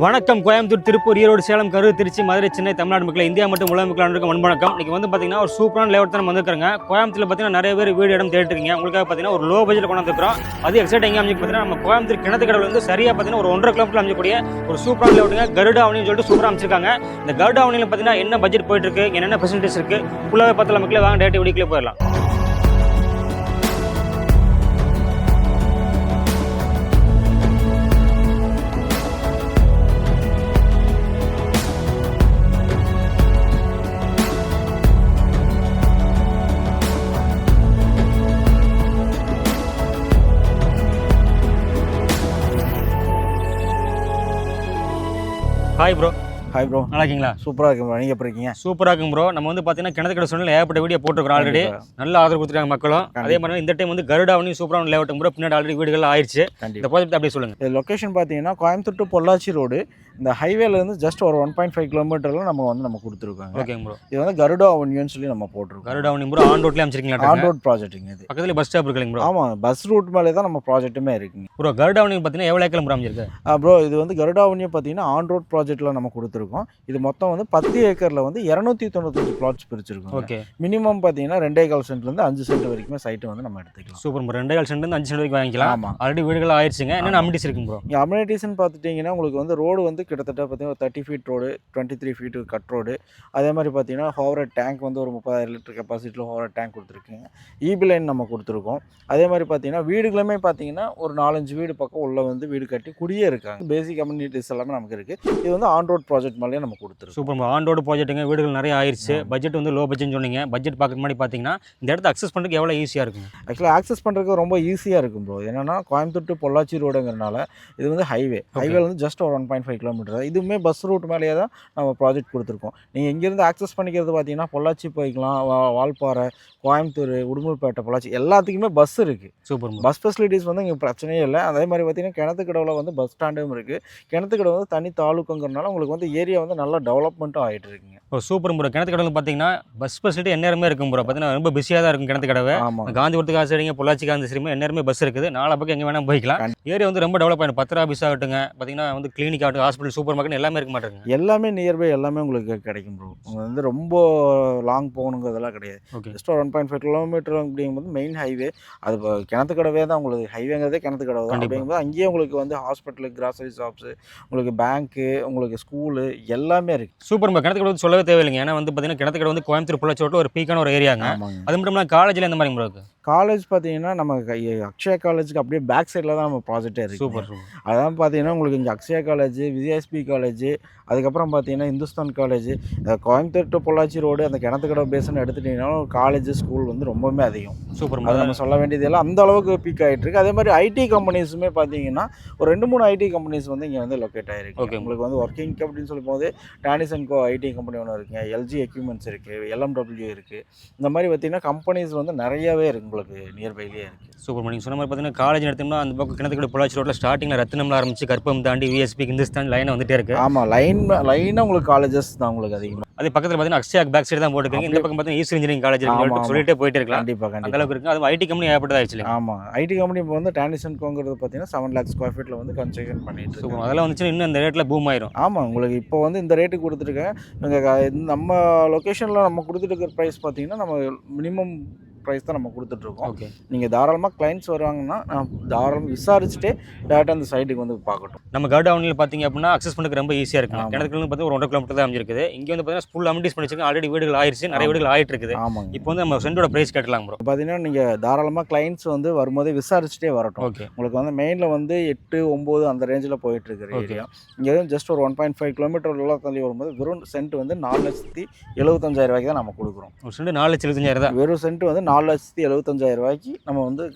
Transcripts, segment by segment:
வணக்கம். கோயம்புத்தூர், திருப்பூர், ஈரோடு, சேலம், கரூர், திருச்சி, மதுரை, சென்னை, தமிழ்நாடு மக்கள், இந்தியா மற்றும் உலக மக்கள் அனைவருக்கும் வணக்கம். இன்னைக்கு பார்த்தீங்கன்னா ஒரு சூப்பரான லேஅவுட் தான் வந்துருக்காங்க. கோயம்புத்தூர்ல பார்த்தீங்கன்னா நிறைய பேர் வீடு இடம் தேடிருக்கீங்க. உங்களுக்காக பார்த்தீங்கன்னா ஒரு லோ பட்ஜெட் கொண்டு வந்துருக்கோம். அது எக்ஸைட் எங்கே அமைச்சு பார்த்தீங்கன்னா நம்ம கோயம்புத்தூர் கிணத்துக்கடவுல வந்து சரியா பார்த்தீங்கன்னா ஒரு 1.5 கிலோமீட்டர் அமைக்கக்கூடிய ஒரு சூப்பரான லேஅவுட்டுங்க. கருடா அவனின்னு சொல்லிட்டு சூப்பராக அமைச்சிருக்காங்க. இந்த கருடா அவனியில் பார்த்தீங்கன்னா என்ன பட்ஜெட் போயிட்டு இருக்கு, என்னென்ன ஃபெசிலிட்டிஸ் இருக்கு, ஃபுல்லாகவே பார்த்தலாம் மக்களே. வாங்க டேரக்ட் வீடியோக்குள்ளே போயிடலாம். Hi bro. ஹாய் ப்ரோ, நல்லா இருக்கீங்களா? சூப்பராக இருக்கும் ப்ரோ. நீங்கள் எப்படி இருக்கீங்க? சூப்பராக இருக்கும் ப்ரோ. நம்ம பார்த்தீங்கன்னா கிணத்துக்கடை சொன்னால் ஏகப்பட்ட வீடியோ போட்டுருக்கோம் ஆல்ரெடி. நல்ல ஆதரவு கொடுத்துருக்காங்க மக்களும். அதே மாதிரி இந்த டைம் கருடாவனி சூப்பரான லேஅவுட் ப்ரோ. பின்னாடி ஆல்ரெடி வீடுகள் ஆயிடுச்சு. இந்த ப்ராஜெக்ட் அப்படியே சொல்லுங்கள். இது லொக்கேஷன் பார்த்தீங்கன்னா கோயம்புத்தூர் டு பொள்ளாச்சி ரோடு. இந்த ஹைவேலேருந்து ஜஸ்ட் ஒரு 1.5 கிலோமீட்டரில் நம்ம கொடுத்துருக்காங்க. Okay bro. இது கருடா அவனின்னு சொல்லி நம்ம போட்டிருக்கோம். கருடாவனி ப்ரோ ஆன் ரோட்லேயே அமைச்சிருக்கீங்களா? On road ப்ராஜெக்ட்டுங்க. இது பக்கத்தில் பஸ் ஸ்டாப் இருக்குங்க ப்ரோ? ஆமாம், பஸ் ரூட் மேலே தான் நம்ம ப்ராஜெக்ட்டுமே இருக்குங்க ப்ரோ. கருடாவனி பார்த்தீங்கன்னா எவ்வளோ ஏக்கர் அமைச்சிருக்கு ப்ரோ? இது கருடாவனியை பார்த்தீங்கன்னா ஆன் ரோட் ப்ராஜெக்ட்டில் நம்ம கொடுத்துருக்கோம். இது மொத்தம் 10 ஏக்கரில் 295 பிளாட்ஸ் பிரிச்சிருக்கோம். ஓகே. மினிமம் பார்த்தீங்கன்னா 2.25 சென்ட்லேருந்து 5 சென்ட் வரைக்குமே சைட்டு நம்ம எடுத்துக்கலாம். Super bro. 2.5 சென்ட்லேருந்து 5 சென்ட் வரைக்கும் வாங்கிக்கலாம். ஆமாம், ஆல்ரெடி வீடுகள் ஆயிடுச்சுங்க. என்னென்ன அமினிட்டிஸ் இருக்குங்க ப்ரோ? இங்கே அமினிட்டிஸ்ன்னு பார்த்துட்டிங்கன்னா உங்களுக்கு ரோடு கிட்டத்தட்ட பார்த்தீங்கன்னா 30 feet road, 23 feet cut road. அதே மாதிரி பார்த்தீங்கன்னா ஹோவர் டேங்க் ஒரு 30,000 லிட்டர் கெப்பாசிட்டியில் ஹோவர் டேங்க் கொடுத்துருக்குங்க. ஈபி லைன் நம்ம கொடுத்துருக்கோம். அதே மாதிரி பார்த்தீங்கன்னா வீடுகளுமே பார்த்தீங்கன்னா ஒரு 4-5 வீடு பக்கம் உள்ள வீடு கட்டி குடியே இருக்காங்க. பேசிக் அமினிட்டிஸ் எல்லாமே நமக்கு இருக்குது. இது ஆன் ரோட் ப்ராஜெக்ட் மேலேயே நம்ம கொடுத்துருக்கோம். சூப்பர். ஆன் ரோடு ப்ராஜெக்ட்டுங்க. வீடுகள் நிறைய ஆயிடுச்சு. பட்ஜெட் லோ பட்ஜெட் சொன்னீங்க. பட்ஜெட் பார்க்குற மாதிரி பார்த்தீங்கன்னா இந்த இடத்த அக்சஸ் பண்ணுறதுக்கு எவ்வளோ ஈஸியாக இருக்குங்க? ஆக்சுவலாக ஆக்சஸ் பண்ணுறதுக்கு ரொம்ப ஈஸியாக இருக்கும் ப்ரோ. என்னன்னா கோயம்புத்தூர் டு பொள்ளாச்சி ரோடுங்கிறனால இது ஹைவே ஜஸ்ட் ஒரு 1.5 கிலோமீட்டர். இதுவுமே பஸ் ரூட் மேலேயே தான் நம்ம ப்ராஜெக்ட் கொடுத்துருக்கோம். நீங்கள் இங்கேருந்து ஆக்சஸ் பண்ணிக்கிறது பார்த்தீங்கன்னா பொள்ளாச்சி போய்க்கலாம், வால்பாறை, கோயம்புத்தூர், உடுமல்பேட்டை, பொள்ளாச்சி எல்லாத்துக்குமே பஸ் இருக்குது. சூப்பர். பஸ் ஃபெசிலிட்டிஸ் இங்கே பிரச்சனையே இல்லை. அதே மாதிரி பார்த்தீங்கன்னா கிணத்துக்கடவுல பஸ் ஸ்டாண்டும் இருக்குது. கிணத்துக்கடவு தனி தாலுக்குங்கிறனால உங்களுக்கு ஏரியா நல்லா டெவலப்மெண்ட்டும் ஆகிட்டு இருக்குங்க. Super bro. கிணத்துக்கடவுல பார்த்தீங்கன்னா பஸ் ஃபெசிலிட்டி எந்நேரமே இருக்கும் ப்ரோ. பார்த்தீங்கன்னா ரொம்ப பிஸியாக தான் இருக்கும் கிணத்துக்கடவை. ஆமாம், காந்திபுரத்துக்கு ஆசைங்க, பொள்ளாச்சிக்கு அந்த சரிமே எந்நேரமே பஸ் இருக்குது. 4 பக்கம் எங்கே வேணால் போய்க்கலாம். ஏரியா ரொம்ப டெவலப் ஆகிடும். 10 ஆஃபீஸ் ஆகட்டுங்க, பார்த்தீங்கன்னா கிளினிக் ஆகட்டும், ஹாஸ்பிட்டல், சூப்பர் மார்க்கெட் எல்லாமே இருக்க மாட்டேங்க. எல்லாமே நியர்பை எல்லாமே உங்களுக்கு கிடைக்கும் ப்ரோ. உங்க ரொம்ப லாங் போகணுங்கிறதெல்லாம் கிடையாது. ஜஸ்ட் ஒரு 1.5 கிலோமீட்டர் அப்படிங்கும்போது மெயின் ஹைவே. அது கிணத்துக்கடவே தான் உங்களுக்கு ஹைவேங்கிறதே கிணத்துக்கடவை தான். அப்படிங்கும்போது அங்கேயே உங்களுக்கு ஹாஸ்பிட்டலு, கிராசரி ஷாப்ஸு, உங்களுக்கு பேங்க்கு, உங்களுக்கு ஸ்கூலு எல்லாமே இருக்குது. சூப்பர். கிணத்துக்கடை சொல்லவே தேவையில்லைங்க. ஏன்னா பார்த்தீங்கன்னா கிணத்துக்கடை கோயம்புத்தூர் பொள்ளாச்சி ரோட்டில் ஒரு பீக்கான ஒரு ஏரியாங்க. அது மட்டும் இல்லாமல் காலேஜில் எந்த மாதிரி ப்ரோ இருக்குது? காலேஜ் பார்த்தீங்கன்னா நம்ம அக்ஷயா காலேஜுக்கு அப்படியே பேக் சைடில் தான் நம்ம ப்ராஜெக்டே இருக்குது. சூப்பர். அதான் பார்த்தீங்கன்னா உங்களுக்கு இங்கே அக்ஷயா காலேஜ், விஜயஎஸ்பி காலேஜ், அதுக்கப்புறம் பார்த்தீங்கன்னா Hindustan college, Coimbatore to Pollachi road அந்த கிணத்துக்கடவு பேஸ்ன்னு எடுத்துட்டிங்கன்னா காலேஜ், ஸ்கூல் ரொம்பவுமே அதிகம். சூப்பர். அது நம்ம சொல்ல வேண்டியதெல்லாம் அந்த அளவுக்கு பீக் ஆகிட்டு இருக்கு. அதே மாதிரி ஐடி கம்பெனிஸுமே பார்த்தீங்கன்னா ஒரு 2-3 ஐடி கம்பெனிஸ் இங்கே லொக்கேட் ஆகிருக்கு. ஓகே. உங்களுக்கு ஒர்க்கிங் அப்படின்னு சொல்லும் போது டானிஸ் அண்ட் கோ ஐடி கம்பெனி ஒன்று இருக்குங்க, எல்ஜி எக்யூப்மெண்ட்ஸ் இருக்குது, LMW இருக்குது. இந்த மாதிரி பார்த்தீங்கன்னா கம்பெனிஸ் நிறையவே இருக்குது உங்களுக்கு நியர்பைலேயே இருக்குது. சூப்பர். நீங்கள் சொன்ன மாதிரி பார்த்தீங்கன்னா காலேஜ் எடுத்தோம்னா அந்த பக்கம் கிணத்துக்கடை பொள்ளாச்சி ரோட்டில் ஸ்டார்டிங்கில் ரத்தினம்ல ஆரம்பிச்சு கற்பம் தாண்டி விஎஸ்பி, இந்துஸ்தான் லைனை வந்துட்டே இருக்குது. ஆமாம், லைனாக உங்களுக்கு காலேஜஸ் தான் உங்களுக்கு அதிகமாக. அதே பக்கத்தில் பார்த்தீங்கன்னா அக்ஷயா பேக் சைடு தான் போட்டுருக்கீங்க. இந்த பக்கம் பார்த்தீங்கன்னா ஈஸ்ட் இன்ஜினியரிங் காலேஜ் இருக்கு, சொல்லிட்டே போயிட்டு இருக்கலாம். கண்டிப்பாக அந்த அளவுக்கு இருக்குது. அது ஐடி கம்பெனி ஏற்பட்டதா ஆக்சுவலி. ஆமாம், ஐடி கம்பெனி இப்போ டானிஸ் அண்ட் கோங்கிறது பார்த்தீங்கன்னா 7 lakhs ஸ்கொயர் ஃபீட்டில் கன்ஸ்ட்ரக்ஷன் பண்ணிட்டு இருக்கு. அதெல்லாம் வந்துச்சுன்னா இன்னும் இந்த ரேட்டில் பூம் ஆயிரும். ஆமாம், உங்களுக்கு இப்போ இந்த ரேட்டுக்கு கொடுத்துருக்கேன். நம்ம லொக்கேஷனில் நம்ம கொடுத்துட்டு இருக்கிற ப்ரைஸ் பார்த்தீங்கன்னா நம்ம மினிமம் ப்ரைஸ் தான் நம்ம கொடுத்துட்ருக்கோம். ஓகே. நீங்கள் தாராளமாக கிளைண்ட்ஸ் வருவாங்கன்னா தாராளமாக விசாரிச்சுட்டு டேரெக்டாக அந்த சைட்டுக்கு பார்க்கட்டும். நம்ம கருடாவனியில் பார்த்தீங்க அப்படின்னா அக்சஸ் பண்ணுறதுக்கு ரொம்ப ஈஸியாக இருக்கும். கிணத்துக்கு பார்த்தீங்கன்னா ஒரு 1.5 கிலோமீட்டர் தான் அமைஞ்சிருக்குது. இங்கே பார்த்தீங்கன்னா ஃபுல் அமினிட்டிஸ் பண்ணிச்சிருக்கோம். ஆல்ரெடி வீடுகள் ஆயிடுச்சு, நிறைய வீடுகள் ஆகிட்டு இருக்குது. ஆமாங்க. இப்போ நம்ம சென்டோட ப்ரைஸ் கேட்டலாம் ப்ரோ. பார்த்தீங்கன்னா நீங்கள் தாராளமாக கிளைண்ட்ஸ் வரும்போதே விசாரிச்சுட்டே வரட்டும். ஓகே. உங்களுக்கு மெயினில் 8-9 அந்த ரேஞ்சில் போயிட்டு இருக்கிற ஏரியா. இங்கே ஜஸ்ட் ஒரு 1.5 கிலோமீட்டர் உள்ள தள்ளி வரும்போது வெறும் சென்ட் 4,75,000 ரூபாய்க்கு தான் நம்ம கொடுக்குறோம். ஒரு சென்ட் 4,75,000 தான். வெறும் சென்ட் 4,75,000 ரூபாய்க்கு நம்ம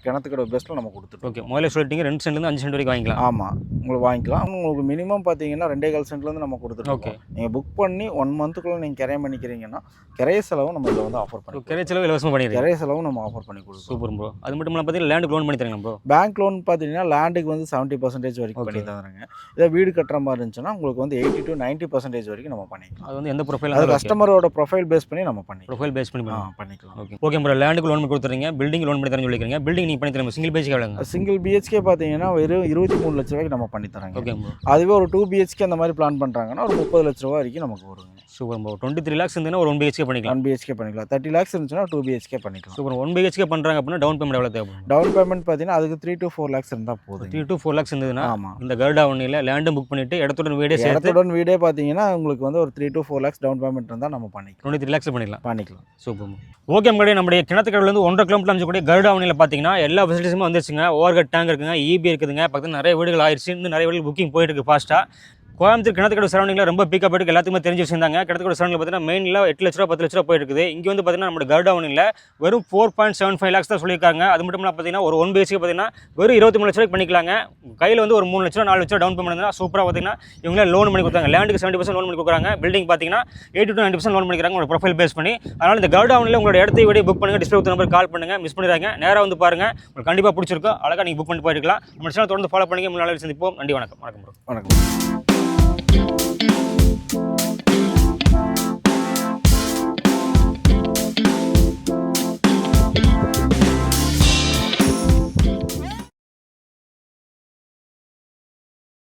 கிணத்துக்கடவு பேஸ்ட்டில் நம்ம கொடுத்துருக்கோம். ஓகே. முதல்ல சொல்லிட்டீங்க 2 சென்ட்லேருந்து 5 சென்ட் வரைக்கும் வாங்கிக்கலாம். ஆமாம், உங்களுக்கு வாங்கிக்கலாம். உங்களுக்கு மினிமம் பார்த்தீங்கன்னா 2.25 சென்ட்லேருந்து நம்ம கொடுத்துருக்கோம். ஓகே. நீங்கள் புக் பண்ணி 1 மந்த்துக்குள்ளே நீங்கள் கிரையம் பண்ணிக்கிறீங்கன்னா கிரைய செலவும் நம்ம இதில் ஆஃபர் பண்ணி, கிரைய செலவு இலவசமாக பண்ணிடுறோம். கிரைய செலவும் நம்ம ஆஃபர் பண்ணி கொடுக்குறோம். Super bro. அது மட்டும் இல்லாமல் பார்த்தீங்கன்னா லேண்டுக்கு லோன் பண்ணி தரீங்களா ப்ரோ? பேங்க் லோன் பார்த்தீங்கன்னா லேண்டுக்கு 70% வரைக்கும் பண்ணி தந்துடுங்க. இதை வீடு கட்டுற மாதிரி இருந்துச்சுன்னா உங்களுக்கு 80 to 90% வரைக்கும் நம்ம பண்ணிக்கலாம். அது எந்த ப்ரொஃபைல்? அது கஸ்டமரோட ப்ரொஃபைல் பேஸ் பண்ணி நம்ம பண்ணிக்கலாம். ப்ரொஃபைல் பேஸ் பண்ணி பண்ணிக்கலாம். ஓகே. ஓகே நம்ம லேண்டுக்கு லோன் பண்ணி கொடுத்துறீங்க, பில்டிங் லோன் பண்ணி தரேன்னு சொல்லிக்கிறீங்க. பில்டிங் நீங்கள் பண்ணி தரீங்க, சிங்கிள் பேஜ் எவ்வளோங்க? சிங்கிள் பிஹெச்கே பார்த்தீங்கன்னா வெறும் 23 லட்ச ரூபாய்க்கு நம்ம பண்ணி தராங்க. Okay bro. அதுவே ஒரு 2 பிஹெச்கே அந்த மாதிரி பிளான் பண்ணுறாங்கன்னா ஒரு 30 லட்ச ரூபா வரைக்கும் நமக்கு வருங்க. Super bro. 23 lakhs இருந்ததுன்னா ஒரு 1 BHK பண்ணிக்கலாம். 1 பிஹெச்கே பண்ணிக்கலாம். 30 lakhs இருந்துச்சுன்னா 2 பிஹெச்கே பண்ணிக்கலாம். சூப்பர். 1 BHK பண்ணுறாங்க அப்படின்னா டவுன் பேமெண்ட் எவ்வளோ தேவைப்படும்? டவுன் பேமெண்ட் பார்த்தீங்கன்னா அதுக்கு 3 to 4 lakhs இருந்தால் போதும். 3 to 4 lakhs இருந்ததுன்னா ஆமாம். இந்த கருடா ஒன்னில் லேண்டும் புக் பண்ணிட்டு இடத்துடன் வீடே சேர்த்து இடத்துடன் வீடே பார்த்தீங்கன்னா உங்களுக்கு வந்து ஒரு 3 to 4 lakhs டவுன் பேமெண்ட் இருந்தால் நம்ம பண்ணிக்கலாம். 23 lakhs பண்ணிக்கலாம். சூப்பர். ஓகே நம்மளுடைய நம்முடைய கிணத்துக்கடவுலேருந்து 1.5 கிலோமீட்டர் அமைச்சக்கூடிய கருடா ஒன்னில் பார்த்தீங்கன்னா எல்லா ஃபெசிலிட்டிஸுமே வந்துருச்சுங்க. ஓவர்ஹெட் டேங்க் இருக்குங்க, இபி இருக்குதுங்க, பக்கத்தில் நிறைய வீடுகள் ஆயிடுச்சு, இன்னும் நிறைய வீடுகள் புக்கிங் போயிட்டு இருக்கு ஃபாஸ்ட்டாக. கோயம்புத்தூர் கிணத்துக்கடவு சரௌண்டிங்கில் ரொம்ப பிக்கப் எடுக்க எல்லாத்துக்குமே தெரிஞ்சு வச்சிருந்தாங்க. கிணத்துக்கடவு சரௌண்டில் பார்த்தீங்கன்னா மெயினில் 8 லட்ச ரூபா 10 லட்ச ரூபா போயிட்டு இருக்குது. இங்கே வந்து பார்த்தீங்கன்னா நம்ம கருடா ஒன்னில் வெறும் 4.75 lakhs தான் சொல்லியிருக்காங்க. அது மட்டும் இல்லாமல் பார்த்தீங்கன்னா ஒரு 1 BHK பார்த்தீங்கன்னா வெறும் 23 லட்ச ரூபாய்க்கு பண்ணிக்கலாங்க. கையில் வந்து ஒரு 3 லட்ச ரூபா 4 லட்ச ரூபா டவுன் பேமெண்ட் இருந்தால் சூப்பராக பார்த்தீங்கன்னா இவங்களே லோன் பண்ணி கொடுத்தாங்க. லேண்டுக்கு 70% லோன் பண்ணி கொடுக்குறாங்க. பில்டிங் பார்த்தீங்கன்னா 80 to 90% லோன் பண்ணிக்கிறாங்க உங்களோட ப்ரொஃபைல் பேஸ் பண்ணி. அதனால் இந்த கருடா ஒன்னில் உங்களோட இடத்தை வீடியோ புக் பண்ணுங்கள். டிஸ்பிளே நம்பர் கால் பண்ணுங்கள், மிஸ் பண்ணிடுறாங்க. நேராக வந்து பாருங்கள், உங்களுக்கு கண்டிப்பாக பிடிச்சிருக்கும். அழகாக நீங்கள் புக் பண்ணி போயிருக்கலாம். நம்ம சேனல் தொடர்ந்து ஃபாலோ பண்ணிங்க. முன்னாடி சந்திப்போம். நன்றி, வணக்கம். வணக்கம் ப்ரோ. வணக்கம்.